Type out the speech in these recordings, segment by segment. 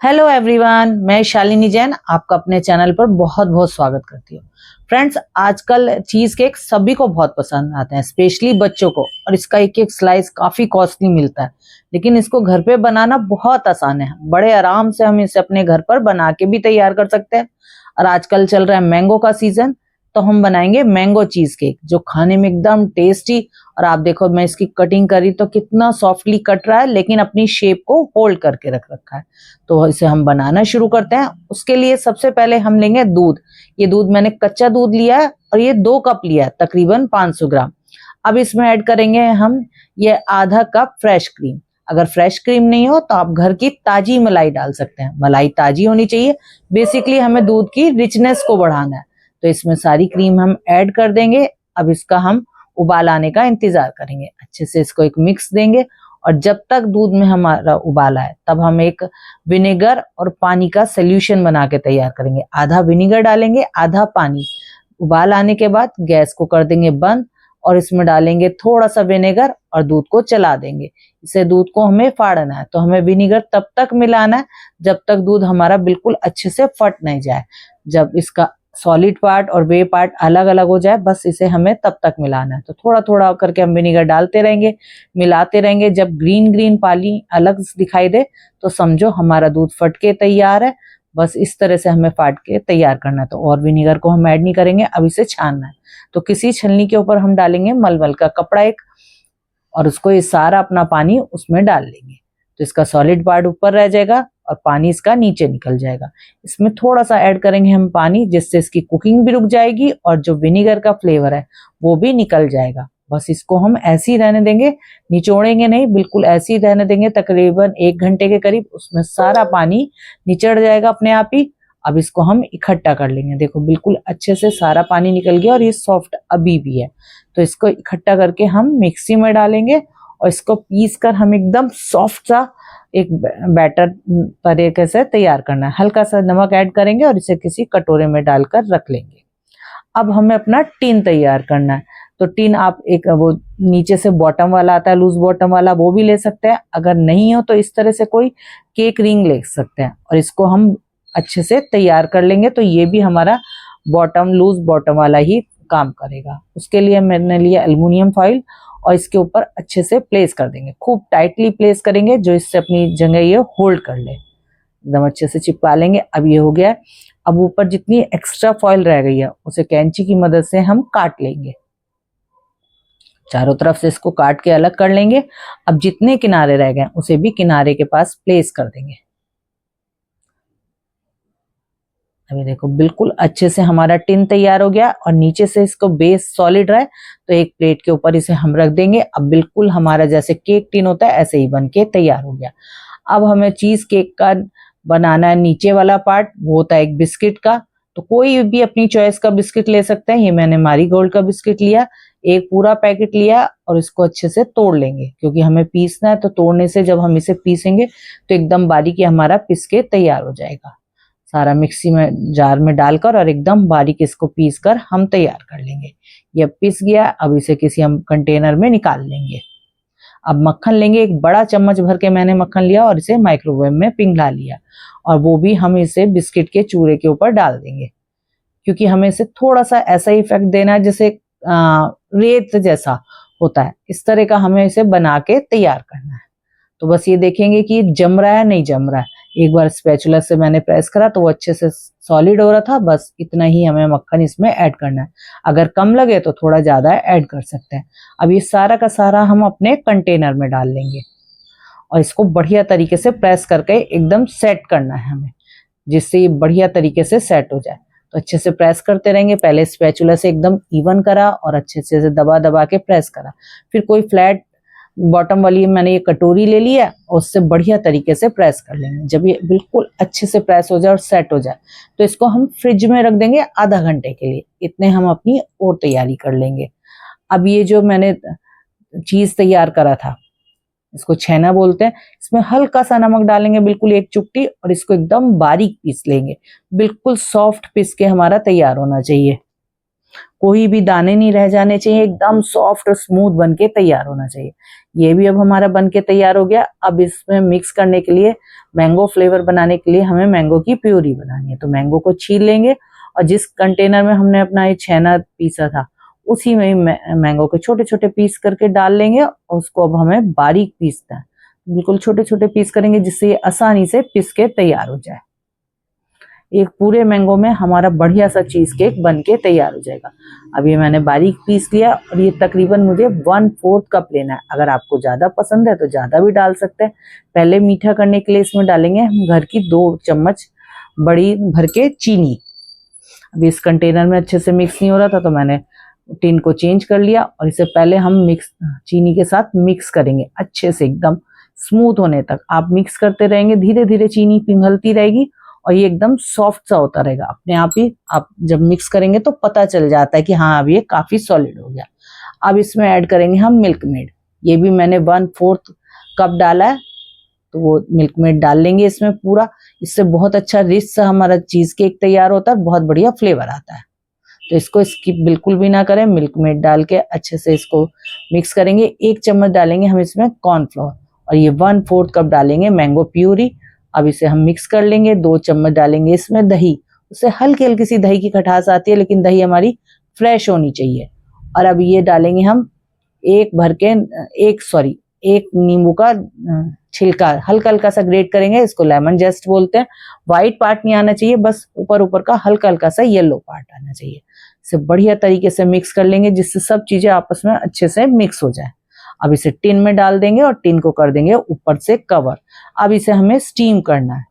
Hello everyone, मैं शालिनी जैन आपका अपने चैनल पर बहुत बहुत स्वागत करती हूँ। फ्रेंड्स, आजकल चीज केक सभी को बहुत पसंद आते हैं, स्पेशली बच्चों को। और इसका एक एक स्लाइस काफी कॉस्टली मिलता है, लेकिन इसको घर पे बनाना बहुत आसान है। बड़े आराम से हम इसे अपने घर पर बना के भी तैयार कर सकते हैं। और आजकल चल रहा है मैंगो का सीजन, तो हम बनाएंगे मैंगो चीज केक, जो खाने में एकदम टेस्टी। और आप देखो, मैं इसकी कटिंग करी तो कितना सॉफ्टली कट रहा है, लेकिन अपनी शेप को होल्ड करके रख रखा है। तो इसे हम बनाना शुरू करते हैं। उसके लिए सबसे पहले हम लेंगे दूध। ये दूध मैंने कच्चा दूध लिया है और ये 2 कप लिया है, तकरीबन 500 ग्राम। अब इसमें ऐड करेंगे हम ये आधा कप फ्रेश क्रीम। अगर फ्रेश क्रीम नहीं हो तो आप घर की ताजी मलाई डाल सकते हैं। मलाई ताजी होनी चाहिए। बेसिकली हमें दूध की रिचनेस को बढ़ाना है, तो इसमें सारी क्रीम हम ऐड कर देंगे। अब इसका हम उबाल आने का इंतजार करेंगे। अच्छे से इसको एक मिक्स देंगे, और जब तक दूध में हमारा उबाल आए तब हम एक विनेगर और पानी का सोल्यूशन बना के तैयार करेंगे। आधा विनेगर डालेंगे, आधा पानी। उबाल आने के बाद गैस को कर देंगे बंद, और इसमें डालेंगे थोड़ा सा विनेगर और दूध को चला देंगे। इसे दूध को हमें फाड़ना है, तो हमें विनेगर तब तक मिलाना है जब तक दूध हमारा बिल्कुल अच्छे से फट नहीं जाए। जब इसका सॉलिड पार्ट और वे पार्ट अलग अलग हो जाए, बस इसे हमें तब तक मिलाना है। तो थोड़ा थोड़ा करके हम विनेगर डालते रहेंगे, मिलाते रहेंगे। जब ग्रीन ग्रीन पानी अलग दिखाई दे तो समझो हमारा दूध फट के तैयार है। बस इस तरह से हमें फाट के तैयार करना है। तो और विनेगर को हम ऐड नहीं करेंगे, अब इसे छानना है। तो किसी छलनी के ऊपर हम डालेंगे मलमल का कपड़ा एक, और उसको ये सारा अपना पानी उसमें डाल लेंगे। तो इसका सॉलिड पार्ट ऊपर रह जाएगा और पानी इसका नीचे निकल जाएगा। इसमें थोड़ा सा ऐड करेंगे हम पानी, जिससे इसकी कुकिंग भी रुक जाएगी और जो विनेगर का फ्लेवर है वो भी निकल जाएगा। बस इसको हम ऐसे ही रहने देंगे, निचोड़ेंगे नहीं, बिल्कुल ऐसे ही रहने देंगे तकरीबन 1 घंटे के करीब। उसमें सारा पानी निचड़ जाएगा अपने आप ही। अब इसको हम इकट्ठा कर लेंगे। देखो, बिल्कुल अच्छे से सारा पानी निकल गया और ये सॉफ्ट अभी भी है। तो इसको इकट्ठा करके हम मिक्सी में डालेंगे, और इसको पीस कर हम एकदम सॉफ्ट सा एक बैटर तरीके से तैयार करना है। हल्का सा नमक ऐड करेंगे और इसे किसी कटोरे में डालकर रख लेंगे। अब हमें अपना टिन तैयार करना है। तो टिन आप एक वो नीचे से बॉटम वाला आता है, लूज बॉटम वाला, वो भी ले सकते हैं। अगर नहीं हो तो इस तरह से कोई केक रिंग ले सकते हैं, और इसको हम अच्छे से तैयार कर लेंगे। तो ये भी हमारा बॉटम, लूज बॉटम वाला ही काम करेगा। उसके लिए मैंने लिया एल्युमिनियम फॉइल, और इसके ऊपर अच्छे से प्लेस कर देंगे। खूब टाइटली प्लेस करेंगे, जो इससे अपनी जगह ये होल्ड कर ले। एकदम अच्छे से चिपका लेंगे। अब ये हो गया है। अब ऊपर जितनी एक्स्ट्रा फॉइल रह गई है उसे कैंची की मदद से हम काट लेंगे। चारों तरफ से इसको काट के अलग कर लेंगे। अब जितने किनारे रह गए उसे भी किनारे के पास प्लेस कर देंगे। अभी देखो, बिल्कुल अच्छे से हमारा टिन तैयार हो गया, और नीचे से इसको बेस सॉलिड रहे तो एक प्लेट के ऊपर इसे हम रख देंगे। अब बिल्कुल हमारा जैसे केक टिन होता है ऐसे ही बन के तैयार हो गया। अब हमें चीज केक का बनाना है। नीचे वाला पार्ट वो होता है एक बिस्किट का। तो कोई भी अपनी चॉइस का बिस्किट ले सकते हैं। ये मैंने मैरीगोल्ड का बिस्किट लिया, एक पूरा पैकेट लिया, और इसको अच्छे से तोड़ लेंगे, क्योंकि हमें पीसना है। तो तोड़ने से जब हम इसे पीसेंगे तो एकदम बारीक हमारा पिस के तैयार हो जाएगा। सारा मिक्सी में जार में डालकर और एकदम बारीक इसको पीस कर हम तैयार कर लेंगे। ये पिस गया। अब इसे किसी हम कंटेनर में निकाल लेंगे। अब मक्खन लेंगे, एक बड़ा चम्मच भर के मैंने मक्खन लिया और इसे माइक्रोवेव में पिघला लिया, और वो भी हम इसे बिस्किट के चूरे के ऊपर डाल देंगे, क्योंकि हमें इसे थोड़ा सा ऐसा ही इफेक्ट देना है जैसे रेत जैसा होता है। इस तरह का हमें इसे बना के तैयार करना है। तो बस ये देखेंगे कि जम रहा है नहीं जम रहा है। एक बार स्पैचुला से मैंने प्रेस करा तो वो अच्छे से सॉलिड हो रहा था। बस इतना ही हमें मक्खन इसमें ऐड करना है। अगर कम लगे तो थोड़ा ज्यादा ऐड कर सकते हैं। अब ये सारा का सारा हम अपने कंटेनर में डाल लेंगे, और इसको बढ़िया तरीके से प्रेस करके एकदम सेट करना है हमें, जिससे ये बढ़िया तरीके से सेट हो जाए। तो अच्छे से प्रेस करते रहेंगे। पहले स्पैचुला से एकदम इवन करा और अच्छे से दबा दबा के प्रेस करा। फिर कोई फ्लैट बॉटम वाली मैंने ये कटोरी ले लिया और उससे बढ़िया तरीके से प्रेस कर लेंगे। जब ये बिल्कुल अच्छे से प्रेस हो जाए और सेट हो जाए तो इसको हम फ्रिज में रख देंगे आधा घंटे के लिए। इतने हम अपनी और तैयारी कर लेंगे। अब ये जो मैंने चीज तैयार करा था, इसको छेना बोलते हैं, इसमें हल्का सा नमक डालेंगे, बिल्कुल 1 चुटकी, और इसको एकदम बारीक पीस लेंगे। बिल्कुल सॉफ्ट पीस के हमारा तैयार होना चाहिए। कोई भी दाने नहीं रह जाने चाहिए, एकदम सॉफ्ट और स्मूथ बनके तैयार होना चाहिए। ये भी अब हमारा बनके तैयार हो गया। अब इसमें मिक्स करने के लिए मैंगो फ्लेवर बनाने के लिए हमें मैंगो की प्यूरी बनानी है। तो मैंगो को छील लेंगे और जिस कंटेनर में हमने अपना ये छेना पीसा था उसी में ही मैंगो के छोटे छोटे पीस करके डाल लेंगे और उसको अब हमें बारीक पीसना है। बिल्कुल छोटे छोटे पीस करेंगे जिससे ये आसानी से पीस के तैयार हो जाए। एक पूरे मैंगो में हमारा बढ़िया सा चीज केक बन के तैयार हो जाएगा। अब ये मैंने बारीक पीस लिया और ये तकरीबन मुझे 1/4 कप लेना है। अगर आपको ज्यादा पसंद है तो ज्यादा भी डाल सकते हैं। पहले मीठा करने के लिए इसमें डालेंगे हम घर की 2 चम्मच बड़ी भर के चीनी। अभी इस कंटेनर में अच्छे से मिक्स नहीं हो रहा था तो मैंने टिन को चेंज कर लिया और इसे पहले हम चीनी के साथ मिक्स करेंगे अच्छे से एकदम स्मूथ होने तक। आप मिक्स करते रहेंगे, धीरे धीरे चीनी पिघलती रहेगी और ये एकदम सॉफ्ट सा होता रहेगा अपने आप ही। आप जब मिक्स करेंगे तो पता चल जाता है कि हाँ अब ये काफी सॉलिड हो गया। अब इसमें ऐड करेंगे हम मिल्क मेड। ये भी मैंने 1/4 कप डाला है तो वो मिल्क मेड डाल लेंगे इसमें पूरा। इससे बहुत अच्छा रिच सा हमारा चीज केक तैयार होता है, बहुत बढ़िया फ्लेवर आता है। तो इसको स्किप बिल्कुल भी ना करें, मिल्क मेड डाल के अच्छे से इसको मिक्स करेंगे। 1 चम्मच डालेंगे हम इसमें कॉर्नफ्लोर और ये 1/4 कप डालेंगे मैंगो प्यूरी। अब इसे हम मिक्स कर लेंगे। 2 चम्मच डालेंगे इसमें दही। उससे हल्की हल्की सी दही की खटास आती है लेकिन दही हमारी फ्रेश होनी चाहिए। और अब ये डालेंगे हम एक नींबू का छिलका हल्का हल्का सा ग्रेट करेंगे। इसको लेमन जेस्ट बोलते हैं। व्हाइट पार्ट नहीं आना चाहिए, बस ऊपर ऊपर का हल्का हल्का सा येलो पार्ट आना चाहिए। इसे बढ़िया तरीके से मिक्स कर लेंगे जिससे सब चीजें आपस में अच्छे से मिक्स हो जाए। अब इसे टिन में डाल देंगे और टिन को कर देंगे ऊपर से कवर। अब इसे हमें स्टीम करना है।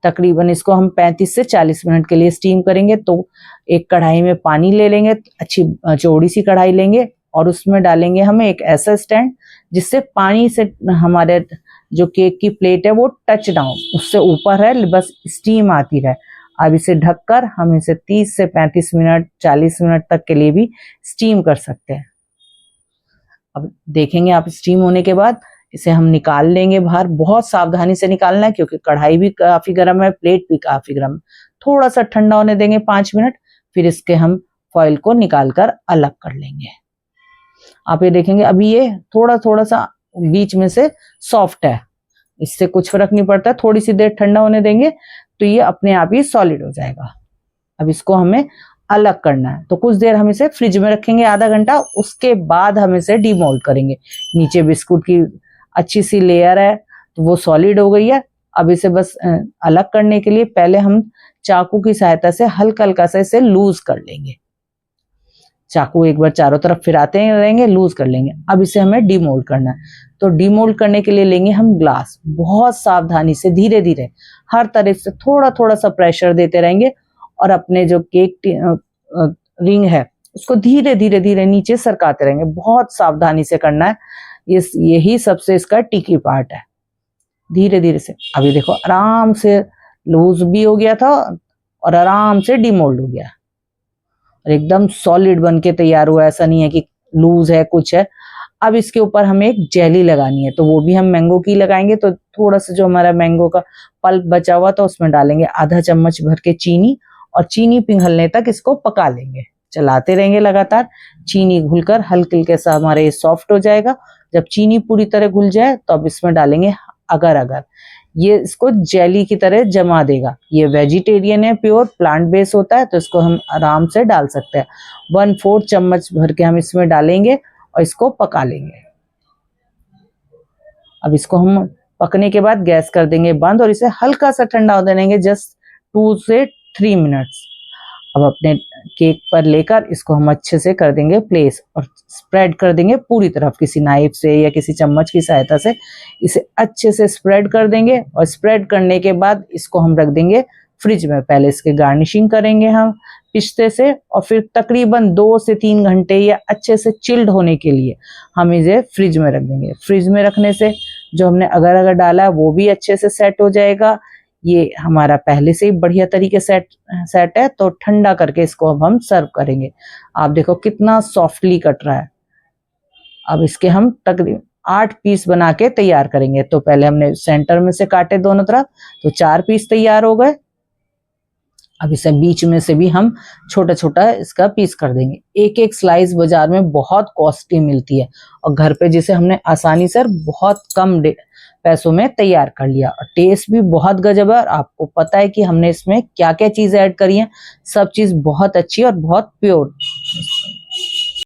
तकरीबन इसको हम 35 से 40 मिनट के लिए स्टीम करेंगे। तो एक कढ़ाई में पानी ले लेंगे, अच्छी चौड़ी सी कढ़ाई लेंगे और उसमें डालेंगे हमें एक ऐसा स्टैंड जिससे पानी से हमारे जो केक की प्लेट है वो टच ना हो, उससे ऊपर है, बस स्टीम आती रहे। अब इसे ढककर हम इसे 30 से 35 मिनट 40 मिनट तक के लिए भी स्टीम कर सकते हैं। अब देखेंगे आप स्टीम होने के बाद इसे हम निकाल लेंगे बाहर। बहुत सावधानी से निकालना है क्योंकि कढ़ाई भी काफी गर्म है, प्लेट भी काफी गर्म। थोड़ा सा ठंडा होने देंगे 5 मिनट, फिर इसके हम फॉइल को निकाल कर अलग कर लेंगे। आप ये देखेंगे अभी ये थोड़ा थोड़ा सा बीच में से सॉफ्ट है, इससे कुछ फर्क नहीं पड़ता। थोड़ी सी देर ठंडा होने देंगे तो ये अपने आप ही सॉलिड हो जाएगा। अब इसको हमें अलग करना है तो कुछ देर हम इसे फ्रिज में रखेंगे, आधा घंटा। उसके बाद हम इसे डीमोल्ड करेंगे। नीचे बिस्कुट की अच्छी सी लेयर है तो वो सॉलिड हो गई है। अब इसे बस अलग करने के लिए पहले हम चाकू की सहायता से हल्का हल्का सा इसे लूज कर लेंगे। चाकू एक बार चारों तरफ फिराते रहेंगे, लूज कर लेंगे। अब इसे हमें डीमोल्ड करना है तो डीमोल्ड करने के लिए लेंगे हम ग्लास। बहुत सावधानी से धीरे धीरे हर तरफ से थोड़ा थोड़ा सा प्रेशर देते रहेंगे और अपने जो केक रिंग है उसको धीरे धीरे धीरे नीचे सरकाते रहेंगे। बहुत सावधानी से करना है, यही सबसे इसका टिकी पार्ट है। धीरे धीरे से अभी देखो आराम से लूज भी हो गया था और आराम से डीमोल्ड हो गया और एकदम सॉलिड बन के तैयार हुआ। ऐसा नहीं है कि लूज है कुछ है। अब इसके ऊपर हमें एक जेली लगानी है तो वो भी हम मैंगो की लगाएंगे। तो थोड़ा सा जो हमारा मैंगो का पल्प बचा हुआ था उसमें डालेंगे आधा चम्मच भर के चीनी और चीनी पिघलने तक इसको पका लेंगे। चलाते रहेंगे लगातार। चीनी घुलकर हल्के हल्के सा हमारे ये सॉफ्ट हो जाएगा। जब चीनी पूरी तरह घुल जाए तो अब इसमें डालेंगे अगर अगर ये इसको जेली की तरह जमा देगा। ये वेजिटेरियन है, प्योर प्लांट बेस होता है तो इसको हम आराम से डाल सकते हैं। 1/4 चम्मच भर के हम इसमें डालेंगे और इसको पका लेंगे। अब इसको हम पकने के बाद गैस कर देंगे बंद और इसे हल्का सा ठंडा होने देंगे, जस्ट 2 से 3 मिनट्स। अब अपने केक पर लेकर इसको हम अच्छे से कर देंगे प्लेस और स्प्रेड कर देंगे पूरी तरफ किसी नाइफ से या किसी चम्मच की सहायता से। इसे अच्छे से स्प्रेड कर देंगे और स्प्रेड करने के बाद इसको हम रख देंगे फ्रिज में। पहले इसकी गार्निशिंग करेंगे हम पिस्ते से और फिर तकरीबन 2 से 3 घंटे या अच्छे से चिल्ड होने के लिए हम इसे फ्रिज में रख देंगे। फ्रिज में रखने से जो हमने अगर अगर डाला है वो भी अच्छे से सेट हो जाएगा। ये हमारा पहले से ही बढ़िया तरीके सेट है तो ठंडा करके इसको अब हम सर्व करेंगे। आप देखो कितना सॉफ्टली कट रहा है। अब इसके हम तकरीबन 8 पीस बना के तैयार करेंगे। तो पहले हमने सेंटर में से काटे दोनों तरफ तो 4 पीस तैयार हो गए। अब इसे बीच में से भी हम छोटा छोटा इसका पीस कर देंगे। एक एक स्लाइस बाजार में बहुत कॉस्टली मिलती है और घर पे जिसे हमने आसानी से बहुत कम पैसों में तैयार कर लिया। और टेस्ट भी बहुत गजब है और आपको पता है कि हमने इसमें क्या क्या चीजें ऐड करी हैं। सब चीज बहुत अच्छी और बहुत प्योर।